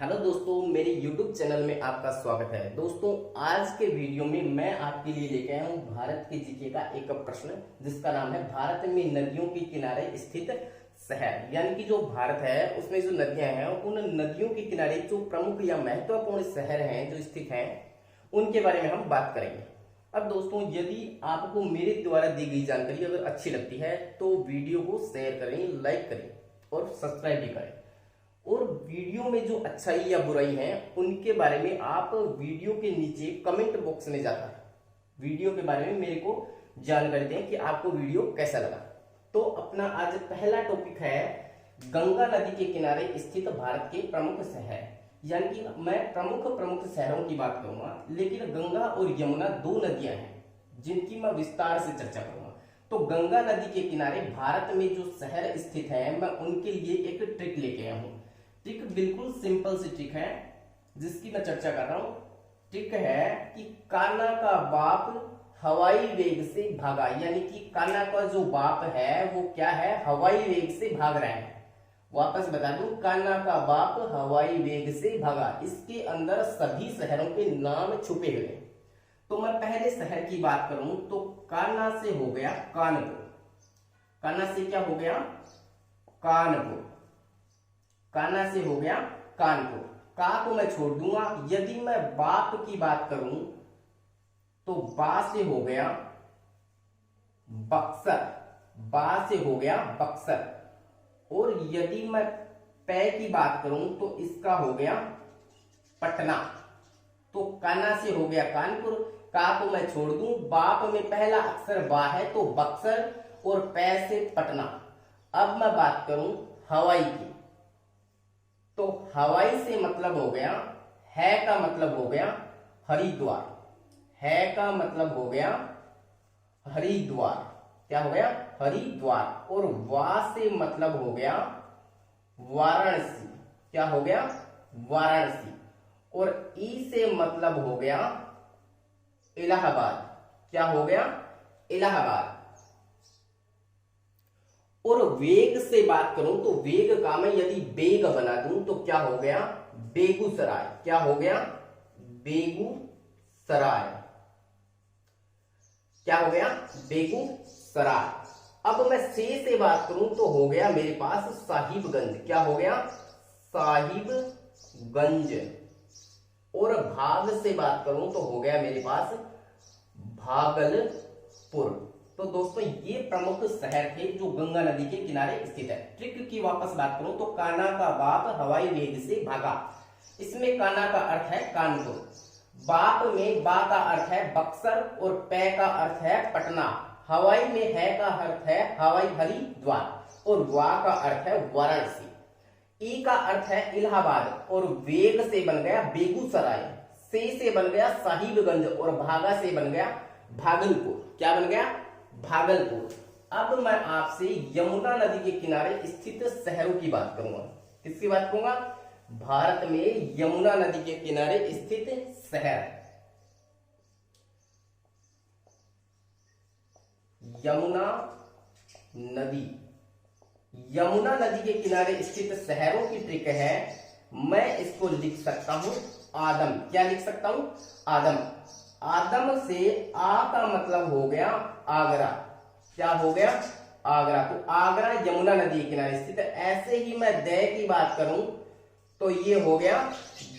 Hello दोस्तों, मेरे YouTube channel में आपका स्वागत है। दोस्तों, आज के वीडियो में मैं आपके लिए लेके आया हूँ भारत के जीके का एक प्रश्न, जिसका नाम है भारत में नदियों के किनारे स्थित शहर। यानी कि जो भारत है उसमें जो नदियां हैं, उन नदियों के किनारे जो प्रमुख या महत्वपूर्ण शहर हैं जो स्थित हैं, उनके बारे में हम बात करेंगे। अब दोस्तों, यदि आपको मेरे द्वारा दी गई जानकारी अगर अच्छी लगती है तो वीडियो को शेयर करें, लाइक करें और सब्सक्राइब भी करें। और वीडियो में जो अच्छाई या बुराई है उनके बारे में आप वीडियो के नीचे कमेंट बॉक्स में जाकर वीडियो के बारे में मेरे को जानकारी दें कि आपको वीडियो कैसा लगा। तो अपना आज पहला टॉपिक है गंगा नदी के किनारे स्थित भारत के प्रमुख शहर। यानी कि मैं प्रमुख शहरों की बात करूंगा, लेकिन गंगा और यमुना दो नदियां हैं जिनकी मैं विस्तार से चर्चा करूंगा। तो गंगा नदी के किनारे भारत में जो शहर स्थित है, मैं उनके लिए एक ट्रिक लेके आया हूं। ट्रिक बिल्कुल सिंपल सी ट्रिक है जिसकी मैं चर्चा कर रहा हूं। ट्रिक है कि कान्हा का बाप हवाई वेग से भागा। यानी कि कान्हा का जो बाप है वो क्या है, हवाई वेग से भाग रहा है। वापस बता दूं, कान्हा का बाप हवाई वेग से भागा। इसके अंदर सभी शहरों के नाम छुपे हुए हैं। तो मैं पहले शहर की बात करूं तो कान्हा से हो गया कानपुर। कान्हा से क्या हो गया, कानपुर। कान्हा से हो गया कानपुर। का को मैं छोड़ दूंगा। यदि मैं बाप की बात करूं तो बा से हो गया बक्सर। बा से हो गया बक्सर। और यदि मैं पै की बात करूं तो इसका हो गया पटना। तो कान्हा से हो गया कानपुर। का को मैं छोड़ दूं। बाप में पहला अक्षर बा है तो बक्सर और पै से पटना। अब मैं बात करूं हवाई की, तो हवाई से मतलब हो गया, है का मतलब हो गया हरिद्वार। है का मतलब हो गया हरिद्वार। क्या हो गया, हरिद्वार। और वा से मतलब हो गया वाराणसी। क्या हो गया, वाराणसी। और ई से मतलब हो गया इलाहाबाद। क्या हो गया, इलाहाबाद। और वेग से बात करूं तो वेग का मैं यदि बेग बना दूं तो क्या हो गया, बेगूसराय। क्या हो गया, बेगूसराय। क्या हो गया, बेगूसराय। अब मैं से बात करूं तो हो गया मेरे पास साहिबगंज। क्या हो गया, साहिबगंज। और भाग से बात करूं तो हो गया मेरे पास भागलपुर। तो दोस्तों, ये प्रमुख शहर थे जो गंगा नदी के किनारे स्थित है। ट्रिक की वापस बात करूं तो कान्हा का बाप हवाई वेग से भागा। इसमें कान्हा का अर्थ है कानपुर। बाप में बा का अर्थ है बक्सर और पै का अर्थ है पटना। हवाई में है का अर्थ है हवाई हरिद्वार और वा का अर्थ है वाराणसी। ई का अर्थ है इलाहाबाद और वेग से बन गया बेगूसराय। से बन गया साहिबगंज और भागा से बन गया भागलपुर। क्या बन गया, भागलपुर। अब मैं आपसे यमुना नदी के किनारे स्थित शहरों की बात करूंगा। किसकी बात करूंगा, भारत में यमुना नदी के किनारे स्थित शहर। यमुना नदी, यमुना नदी के किनारे स्थित शहरों की ट्रिक है, मैं इसको लिख सकता हूं आदम। क्या लिख सकता हूं, आदम। आदम से आ का मतलब हो गया आगरा। क्या हो गया, आगरा। तो आगरा यमुना नदी के किनारे स्थित है। ऐसे ही मैं दे की बात करूं तो ये हो गया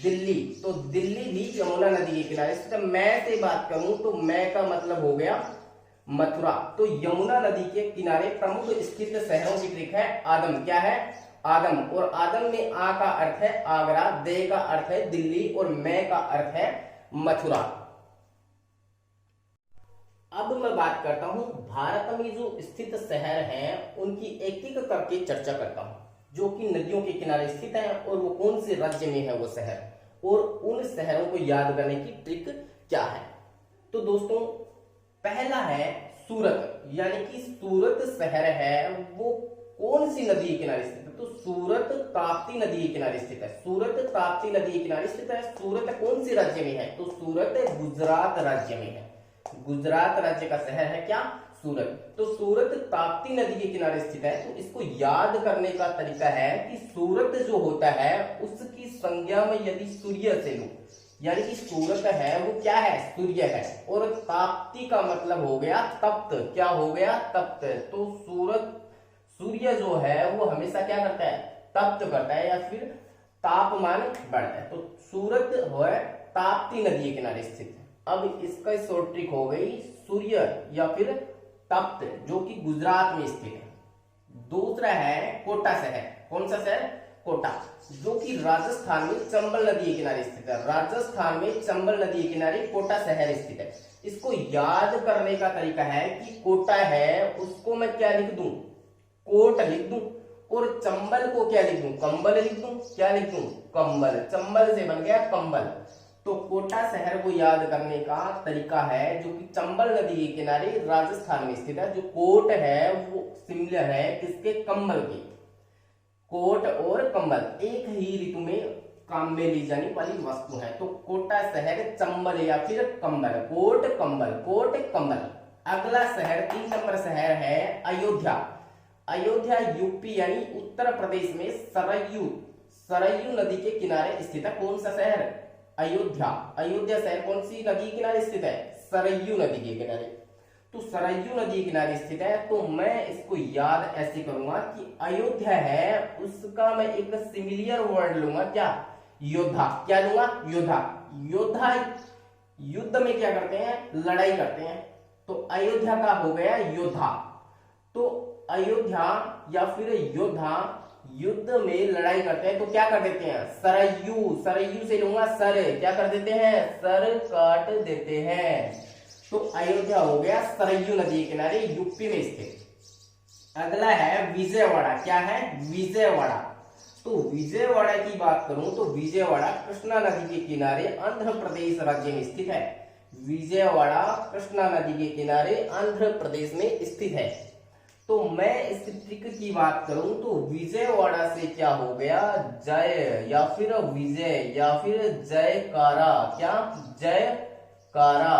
दिल्ली। तो दिल्ली भी यमुना नदी के किनारे स्थित है। मैं से बात करूं तो मैं का मतलब हो गया मथुरा। तो यमुना नदी के किनारे प्रमुख स्थित शहरों की ट्रिक है आदम। क्या है, आदम। और आदम में आ का अर्थ है आगरा, दे का अर्थ है दिल्ली और मैं का अर्थ है मथुरा। अब मैं बात करता हूं भारत में जो स्थित शहर हैं उनकी एक एक करके चर्चा करता हूं जो कि नदियों के किनारे स्थित हैं, और वो कौन से राज्य में है वो शहर, और उन शहरों को याद करने की ट्रिक क्या है। तो दोस्तों, पहला है सूरत। यानी कि सूरत शहर है वो कौन सी नदी के किनारे स्थित है, तो सूरत ताप्ती नदी के किनारे स्थित है। सूरत ताप्ती नदी के किनारे स्थित है। सूरत कौन सी राज्य में है, तो सूरत गुजरात राज्य में है। गुजरात राज्य का शहर है क्या, सूरत। तो सूरत ताप्ती नदी के किनारे स्थित है। तो इसको याद करने का तरीका है कि सूरत जो होता है उसकी संज्ञा में यदि सूर्य से लो, यानी कि सूरत है वो क्या है, सूर्य है, और ताप्ती का मतलब हो गया तप्त, क्या हो गया, तप्त। तो सूरत, सूर्य जो है वो हमेशा क्या करता है, तप्त करता है या फिर तापमान बढ़ता है। तो सूरत है ताप्ती नदी के किनारे स्थित है। अब इसका शॉर्ट ट्रिक हो गई सूर्य या फिर तप्त, जो कि गुजरात में स्थित है। दूसरा है कोटा शहर। कौन सा शहर, कोटा, जो कि राजस्थान में चंबल नदी के किनारे स्थित है। राजस्थान में चंबल नदी के किनारे कोटा शहर स्थित है। इसको याद करने का तरीका है कि कोटा है उसको मैं क्या लिख दूं, कोट लिख दूं, और चंबल को क्या लिख दूं, कंबल लिख दूं, क्या लिख दूं, कंबल। चंबल से बन गया कंबल। तो कोटा शहर को याद करने का तरीका है जो कि चंबल नदी के किनारे राजस्थान में स्थित है। जो कोट है वो सिमिलर है किसके, कंबल के। कोट और कंबल एक ही ऋतु में काम में ली जाने वाली वस्तु है। तो कोटा शहर चंबल या फिर कंबल, कोट कंबल, कोट कंबल। अगला शहर 3 नंबर शहर है अयोध्या। अयोध्या यूपी यानी उत्तर प्रदेश में सरयू, सरयू नदी के किनारे स्थित है। कौन सा शहर, अयोध्या। अयोध्या शहर कौन सी नदी के किनारे स्थित है, सरयू नदी के किनारे। तो सरयू नदी के किनारे स्थित है। तो मैं इसको याद ऐसे करूंगा कि अयोध्या है उसका मैं एक सिमिलियर वर्ड लूंगा, क्या, योद्धा। क्या लूंगा, योद्धा। योद्धा युद्ध में क्या करते हैं, लड़ाई करते हैं। तो अयोध्या का हो गया योद्धा। तो अयोध्या या फिर योद्धा युद्ध में लड़ाई करते हैं। तो क्या कर देते हैं, सरयू, सरयू से लूंगा सर, क्या कर देते हैं, सर काट देते हैं। तो अयोध्या हो गया सरयू नदी के किनारे यूपी में स्थित। अगला है विजयवाड़ा। क्या है, विजयवाड़ा। तो विजयवाड़ा की बात करूं तो विजयवाड़ा कृष्णा नदी के किनारे आंध्र प्रदेश राज्य में स्थित है। विजयवाड़ा कृष्णा नदी के किनारे आंध्र प्रदेश में स्थित है। तो मैं इस ट्रिक की बात करूं तो विजयवाड़ा से क्या हो गया, जय या फिर विजय या फिर जयकारा, क्या, जयकारा।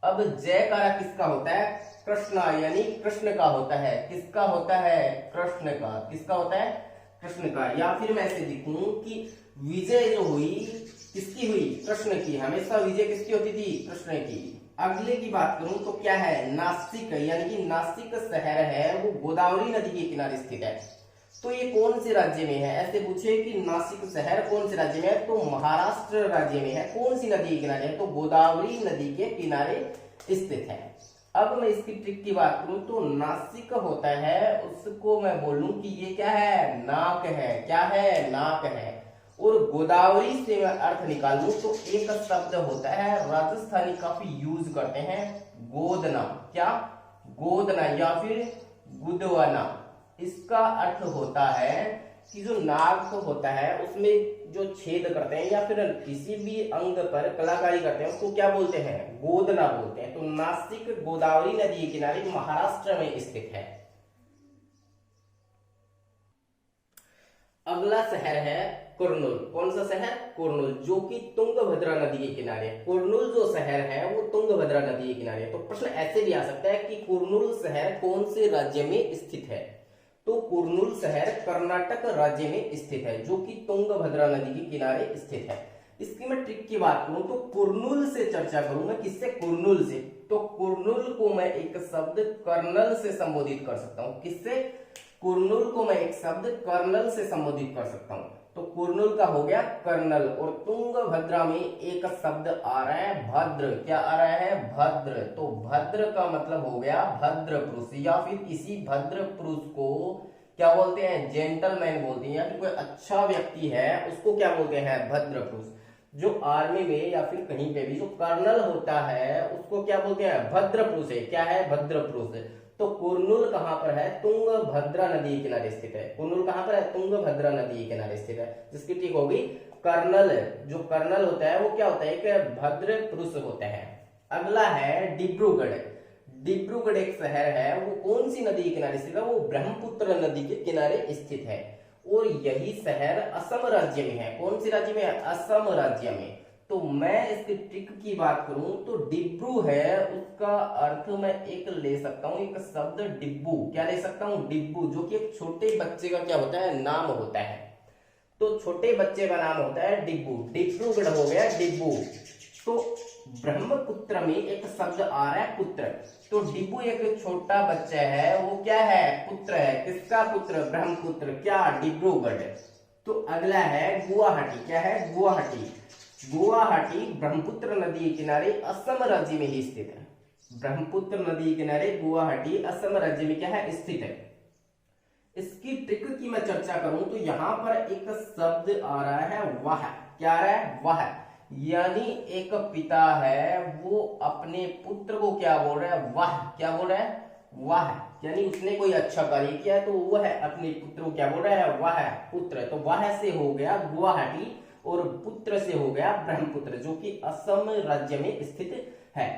अब जयकारा किसका होता है, कृष्णा यानी कृष्ण का होता है। किसका होता है, कृष्ण का। किसका होता है, कृष्ण का। या फिर मैं ऐसे लिखूं कि विजय जो हुई किसकी हुई, कृष्ण की। हमेशा विजय किसकी होती थी, कृष्ण की। अगले की बात करूं तो क्या है, नासिक, यानी कि नासिक शहर है वो गोदावरी नदी के किनारे स्थित है। तो ये कौन से राज्य में है, ऐसे पूछे कि नासिक शहर कौन से राज्य में है, तो महाराष्ट्र राज्य में है। कौन सी नदी के किनारे है, तो गोदावरी नदी के किनारे स्थित है। अब मैं इसकी ट्रिक की बात करूं तो नासिक होता है उसको मैं बोलूं कि ये क्या है, नाक है। क्या है, नाक है। और गोदावरी से मैं अर्थ निकालूं तो एक शब्द होता है राजस्थानी काफी यूज करते हैं, गोदना। क्या, गोदना या फिर गुदवाना। इसका अर्थ होता है कि जो नाक होता है उसमें जो छेद करते हैं या फिर किसी भी अंग पर कलाकारी करते हैं उसको क्या बोलते हैं, गोदना बोलते हैं। तो नासिक गोदावरी नदी के किनारे महाराष्ट्र में स्थित है। अगला शहर है कुर्नूल। कौन सा शहर, कुर्नूल, जो कि तुंगभद्रा नदी के किनारे है। कुर्नूल जो शहर है वो तुंगभद्रा नदी के किनारे है। तो प्रश्न ऐसे भी आ सकता है कि कुर्नूल शहर कौन से राज्य में स्थित है। तो कुर्नूल शहर कर्नाटक राज्य में स्थित है, जो कि तुंगभद्रा नदी के किनारे स्थित है। इसकी मैं ट्रिक की बात करूं तो कुर्नूल से चर्चा करूंगा, किससे, कुर्नूल से। तो कुर्नूल को मैं एक शब्द कर्नल से संबोधित कर सकता हूं। किससे, कुर्नूल को मैं एक शब्द कर्नल से संबोधित कर सकता हूं। तो कुर्नूल का हो गया कर्नल। और तुंगभद्रा में एक शब्द आ रहा है भद्र। क्या आ रहा है, भद्र। तो भद्र का मतलब हो गया भद्र पुरुष, या फिर किसी भद्र पुरुष को क्या बोलते हैं, जेंटलमैन बोलते हैं, या फिर कोई अच्छा व्यक्ति है उसको क्या बोलते हैं, भद्र पुरुष। जो आर्मी में या फिर कहीं पे भी जो कर्नल होता है उसको क्या बोलते हैं, भद्र पुरुष है। क्या है, भद्र पुरुष। तो कुर्नूल कहां पर है, तुंगभद्रा नदी के किनारे स्थित है। कुर्नूल कहां पर है, तुंगभद्रा नदी के किनारे स्थित है। जिसकी ठीक होगी कर्नल। जो कर्नल होता है वो क्या होता है, एक भद्र पुरुष होता है। अगला है डिब्रूगढ़। डिब्रूगढ़ एक शहर है, वो कौन सी नदी के किनारे स्थित है, वो ब्रह्मपुत्र नदी के किनारे स्थित है। और यही शहर असम राज्य में है। कौन सी राज्य में है, असम राज्य में। तो मैं इसके ट्रिक की बात करूं तो डिब्रू है, उसका अर्थ मैं एक ले सकता हूं, एक शब्द डिब्बू। क्या ले सकता हूं? डिब्बू, जो कि एक छोटे बच्चे का क्या होता है? नाम होता है। तो छोटे बच्चे का नाम होता है डिब्बू, डिब्रूगढ़ हो गया डिब्बू। तो ब्रह्मपुत्र में एक शब्द आ रहा है पुत्र, तो डिब्बू एक छोटा बच्चा है, वो क्या है? पुत्र है। किसका पुत्र? ब्रह्मपुत्र, क्या? डिब्रूगढ़। तो अगला है गुवाहाटी। क्या है? गुवाहाटी। गुवाहाटी ब्रह्मपुत्र नदी के किनारे असम राज्य में ही स्थित है। ब्रह्मपुत्र नदी के किनारे गुवाहाटी असम राज्य में क्या है? स्थित है। इसकी ट्रिक की मैं चर्चा करूं तो यहां पर एक शब्द आ रहा है वह। क्या आ रहा है? वह। यानी एक पिता है, वो अपने पुत्र को क्या बोल रहा है? वह। क्या बोल रहा है? वह। यानी उसने कोई अच्छा कार्य किया तो वह अपने पुत्र को क्या बोल रहा है? वह पुत्र। तो वह से हो गया गुवाहाटी और पुत्र से हो गया ब्रह्मपुत्र, जो कि असम राज्य में स्थित है।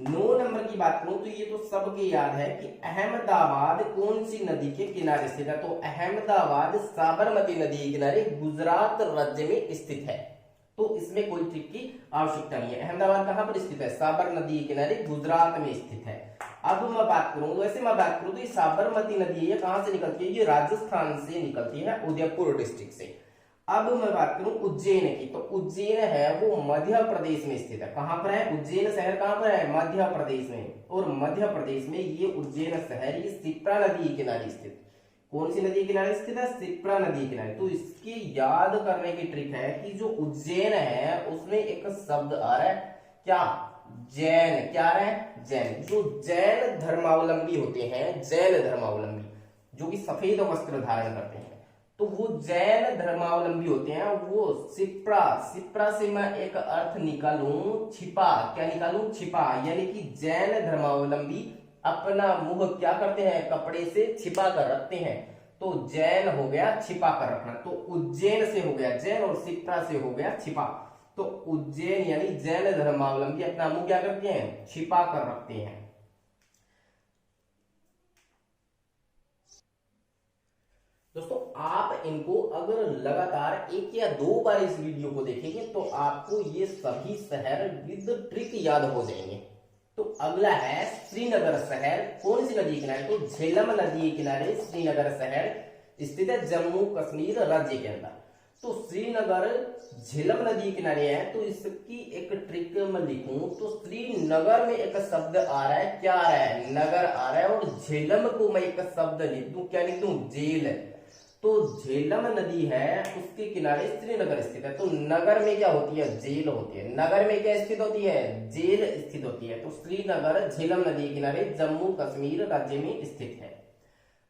9 नंबर की बात करूं तो ये तो सबके याद है कि अहमदाबाद कौन सी नदी के किनारे स्थित है? तो अहमदाबाद साबरमती नदी के किनारे गुजरात राज्य में स्थित है। तो इसमें कोई ट्रिक की आवश्यकता नहीं है। अहमदाबाद कहां पर स्थित है? साबर नदी के किनारे गुजरात में स्थित है। अब मैं बात करूं, वैसे मैं बात करूं तो ये साबरमती नदी ये कहां से निकलती है? ये राजस्थान से निकलती है, उदयपुर डिस्ट्रिक्ट से। अब मैं बात करूं उज्जैन की, तो उज्जैन है वो मध्य प्रदेश में स्थित है। कहां पर है? उज्जैन शहर कहां पर है? मध्य प्रदेश में। और मध्य प्रदेश में ये उज्जैन शहर ये शिप्रा नदी के किनारे स्थित। कौन सी नदी के किनारे स्थित है? शिप्रा नदी के किनारे। तो इसकी याद करने की ट्रिक है कि जो उज्जैन है उसमें एक शब्द आ रहा है क्या? जैन। क्या आ रहा है? जैन। जो जैन धर्मावलंबी होते हैं, जैन धर्मावलंबी जो कि सफेद वस्त्र धारण करते हैं, तो वो जैन धर्मावलंबी होते हैं। वो शिप्रा, शिप्रा से मैं एक अर्थ निकालूं छिपा। क्या निकालूं? छिपा। यानी कि जैन धर्मावलंबी अपना मुंह क्या करते हैं? कपड़े से छिपा कर रखते हैं। तो जैन हो गया छिपा कर रखना। तो उज्जैन से हो गया जैन और शिप्रा से हो गया छिपा। तो उज्जैन यानी जैन धर्मावलंबी अपना मुंह क्या करते हैं? छिपा कर रखते हैं। दोस्तों आप इनको अगर लगातार 1 या 2 बार इस वीडियो को देखेंगे तो आपको ये सभी शहर विद ट्रिक याद हो जाएंगे। तो अगला है श्रीनगर शहर कौन सी नदी के किनारे? तो झेलम नदी के किनारे श्रीनगर शहर स्थित है, जम्मू कश्मीर राज्य के अंदर। तो श्रीनगर झेलम नदी के किनारे है, तो इसकी एक ट्रिक मैं लिखूं तो श्रीनगर में एक शब्द आ रहा है। क्या आ रहा है? नगर आ रहा है। और झेलम को मैं एक शब्द लिख दूं। क्या लिख दूं? जेल। तो झेलम नदी है उसके किनारे श्रीनगर स्थित है। तो नगर में क्या होती है? जेल होती है। नगर में क्या स्थित होती है? जेल स्थित होती है। तो श्रीनगर झेलम नदी के किनारे जम्मू कश्मीर राज्य में स्थित है।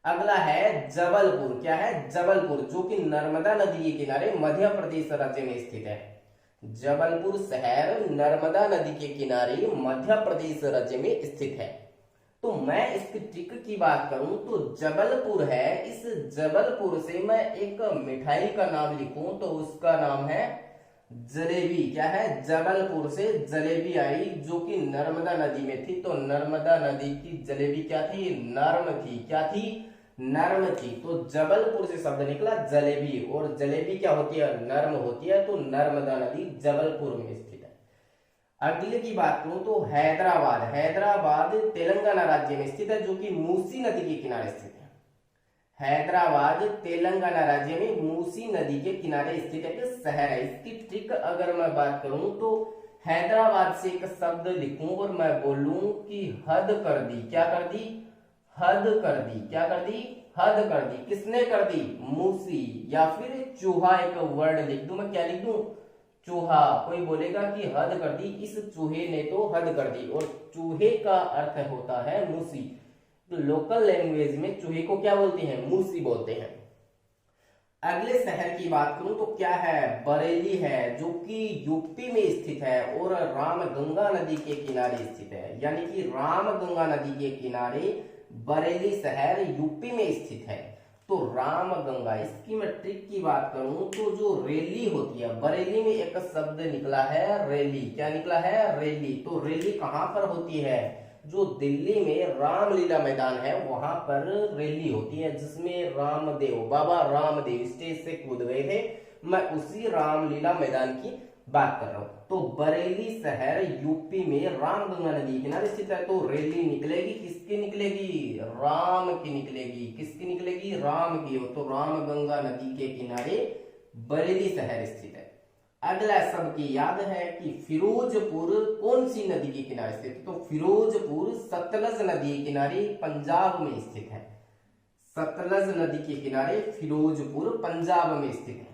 अगला है जबलपुर। क्या है? जबलपुर, जो कि नर्मदा नदी के किनारे मध्य प्रदेश राज्य में स्थित है। जबलपुर शहर नर्मदा नदी के किनारे मध्य प्रदेश राज्य में स्थित है। तो मैं इसकी ट्रिक की बात करूं तो जबलपुर है, इस जबलपुर से मैं एक मिठाई का नाम लिखूं तो उसका नाम है जलेबी। क्या है? जबलपुर से जलेबी आई, जो कि नर्मदा नदी में थी। तो नर्मदा नदी की जलेबी क्या थी? नर्म थी। क्या थी? नर्म थी। तो जबलपुर से शब्द निकला जलेबी, और जलेबी क्या होती है? नर्म होती है। तो नर्मदा नदी जबलपुर में स्थित है। अगले की बात करूं तो हैदराबाद। हैदराबाद तेलंगाना राज्य में स्थित है, जो कि मूसी नदी के किनारे स्थित है। हैदराबाद तेलंगाना राज्य में मूसी नदी के किनारे स्थित एक शहर है। इसकी ट्रिक अगर मैं बात करूं तो हैदराबाद से एक शब्द लिखूं और मैं बोलूं कि हद कर दी। क्या कर दी? हद कर दी। क्या कर दी? हद कर दी। किसने कर दी? मूसी। या फिर चूहा एक वर्ड लिख दूं मैं। क्या लिख दूं? चूहा। कोई बोलेगा कि हद कर दी, इस चूहे ने तो हद कर दी, और चूहे का अर्थ होता है मूसी। तो लोकल लैंग्वेज में चूहे को क्या बोलते हैं? मूसी बोलते हैं। अगले शहर की बात करूं तो क्या है? बरेली है, जो कि यूपी में स्थित है और रामगंगा नदी के किनारे स्थित है। यानी कि रामगंगा नदी के किनारे बरेली शहर यूपी में स्थित है। तो रामगंगा, इसकी मैं ट्रिक की बात करूं तो जो रैली होती है, बरेली में एक शब्द निकला है रैली। क्या निकला है? रैली। तो रैली कहां पर होती है? जो दिल्ली में रामलीला मैदान है वहां पर रैली होती है, जिसमें रामदेव, बाबा रामदेव स्टेज से कूद गए थे। मैं उसी रामलीला मैदान की बात कर रहा हूं। तो बरेली शहर यूपी में रामगंगा नदी के किनारे स्थित है। तो रैली निकलेगी, किसकी निकलेगी? राम की निकलेगी। किसकी निकलेगी? राम की। तो रामगंगा नदी के किनारे बरेली शहर स्थित है। अगला सबकी याद है कि फिरोजपुर कौन सी नदी के किनारे स्थित है? तो फिरोजपुर सतलज नदी के किनारे पंजाब में स्थित है। सतलज नदी के किनारे फिरोजपुर पंजाब में स्थित है।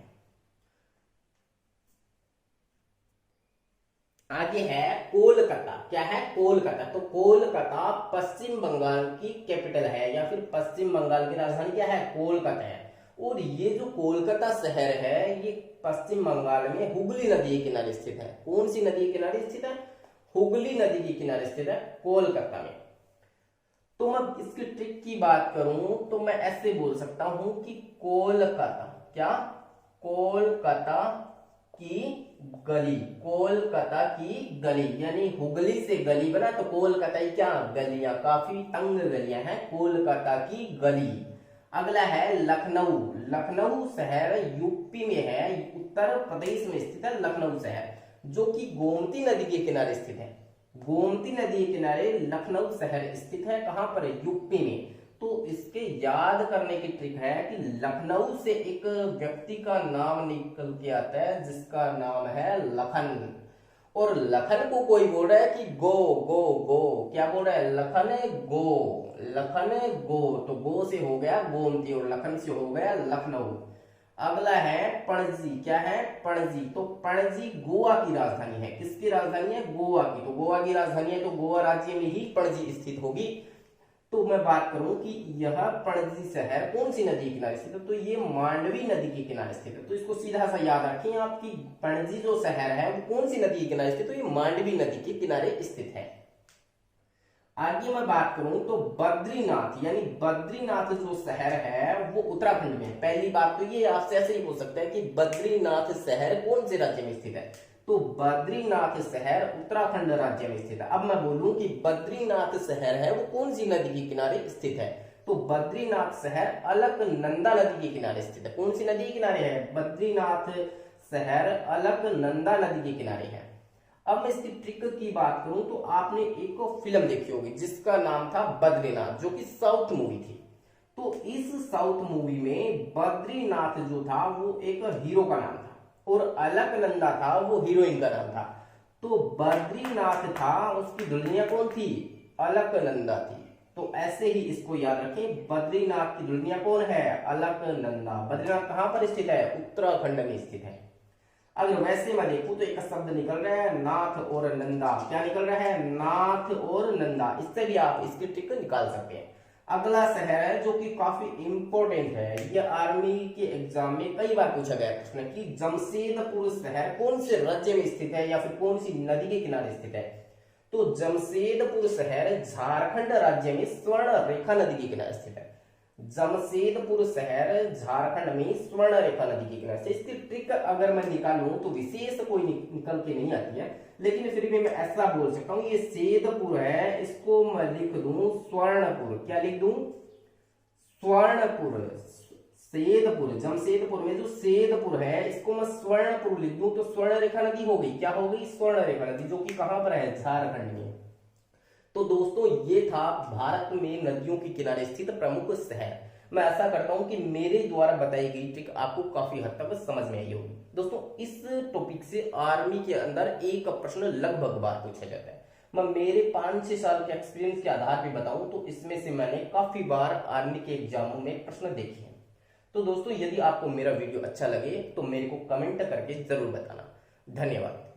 आगे है कोलकाता। क्या है? कोलकाता। तो कोलकाता पश्चिम बंगाल की कैपिटल है, या फिर पश्चिम बंगाल की राजधानी क्या है? कोलकाता है। और ये जो कोलकाता शहर है ये पश्चिम बंगाल में हुगली नदी के किनारे स्थित है। कौन सी नदी के किनारे स्थित है? हुगली नदी के किनारे स्थित है कोलकाता में। तो मैं इसकी ट्रिक की बात करूं तो मैं ऐसे बोल सकता हूं कि कोलकाता, क्या? कोलकाता की गली। कोलकाता की गली, यानी हुगली से गली बना तो कोलकाता की क्या? गलियां, काफी तंग गलियां हैं, कोलकाता की गली। अगला है लखनऊ। लखनऊ शहर यूपी में है, उत्तर प्रदेश में स्थित है लखनऊ शहर, जो कि गोमती नदी के किनारे स्थित है। गोमती नदी के किनारे लखनऊ शहर स्थित है। कहां पर? यूपी में। तो इसके याद करने की ट्रिक है कि लखनऊ से एक व्यक्ति का नाम निकल के आता है जिसका नाम है लखन। और लखन को कोई बोल रहा है कि गो गो गो, क्या बोल रहा है? लखन गो, लखन गो। तो गो से हो गया गोमती और लखन से हो गया लखनऊ। अगला है पणजी। क्या है? पणजी। तो पणजी गोवा की राजधानी है। किसकी राजधानी है? गोवा की। तो गोवा की राजधानी है तो गोवा राज्य में ही पणजी स्थित होगी। तो मैं बात करूं कि यह पणजी शहर कौन सी नदी के किनारे स्थित है? तो ये मांडवी नदी के किनारे स्थित है। तो इसको सीधा सा याद रखें आपकी पणजी जो शहर है वो कौन सी नदी के किनारे स्थित है? तो ये मांडवी नदी के किनारे स्थित है। आगे मैं बात करूं तो बद्रीनाथ, यानी बद्रीनाथ जो शहर है वो उत्तराखंड में है। पहली बात तो ये आपसे ऐसे ही हो सकता है कि बद्रीनाथ शहर कौन से राज्य में स्थित है? तो बद्रीनाथ शहर उत्तराखंड राज्य में स्थित है। अब मैं बोलूं कि बद्रीनाथ शहर है वो कौन सी नदी के किनारे स्थित है? तो बद्रीनाथ शहर अलकनंदा नदी के किनारे स्थित है। कौन सी नदी के किनारे है? बद्रीनाथ शहर अलकनंदा नदी के किनारे है। अब मैं इसकी ट्रिक की बात करूं तो आपने एक फिल्म देखी होगी जिसका नाम था बद्रीनाथ, जो कि साउथ मूवी थी। तो इस साउथ मूवी में बद्रीनाथ जो था वो एक हीरो का नाम था और अलकनंदा था वो हीरोइन का नाम था। तो बद्रीनाथ था, उसकी दुल्हनिया कौन थी? अलकनंदा थी। तो ऐसे ही इसको याद रखें, बद्रीनाथ की दुल्हनिया कौन है? अलकनंदा। बद्रीनाथ कहां पर स्थित है? उत्तराखंड में स्थित है। अगर वैसे मैं देखूं तो एक शब्द निकल रहा है नाथ और नंदा। क्या निकल रहा है? नाथ और नंदा। इससे भी आप इसकी ट्रिक निकाल सकते हैं। अगला शहर है जो कि काफी इंपॉर्टेंट है, ये आर्मी के एग्जाम में कई बार पूछा गया प्रश्न कि जमशेदपुर शहर कौन से राज्य में स्थित है या फिर कौन सी नदी के किनारे स्थित है? तो जमशेदपुर शहर झारखंड राज्य में स्वर्ण रेखा नदी के किनारे स्थित है। जमशेदपुर शहर झारखंड में स्वर्ण रेखा नदी के किनारे से। इसकी ट्रिक अगर मैं निकालूं तो विशेष कोई निकल के नहीं आती है, लेकिन फिर भी मैं ऐसा बोल सकता हूं ये सेदपुर है, इसको मैं लिख दूं स्वर्णपुर। क्या लिख दूं? स्वर्णपुर। सेदपुर, जमशेदपुर में जो सेदपुर है इसको मैं स्वर्णपुर लिख दूं तो स्वर्ण रेखा नदी हो गई। क्या हो गई? स्वर्ण रेखा नदी, जो कि कहां पर है? झारखंड में। तो दोस्तों ये था भारत में नदियों के किनारे स्थित प्रमुख शहर। मैं आशा करता हूं कि मेरे द्वारा बताई गई ट्रिक आपको काफी हद तक समझ में आई होगी। दोस्तों इस टॉपिक से आर्मी के अंदर एक प्रश्न लगभग बार पूछा जाता है। मैं मेरे 5-6 साल के एक्सपीरियंस के आधार पर बताऊं तो इसमें से मैंने काफी बार आर्मी के एग्जामों में प्रश्न देखे हैं। तो दोस्तों यदि आपको मेरा वीडियो अच्छा लगे तो मेरे को कमेंट करके जरूर बताना। धन्यवाद।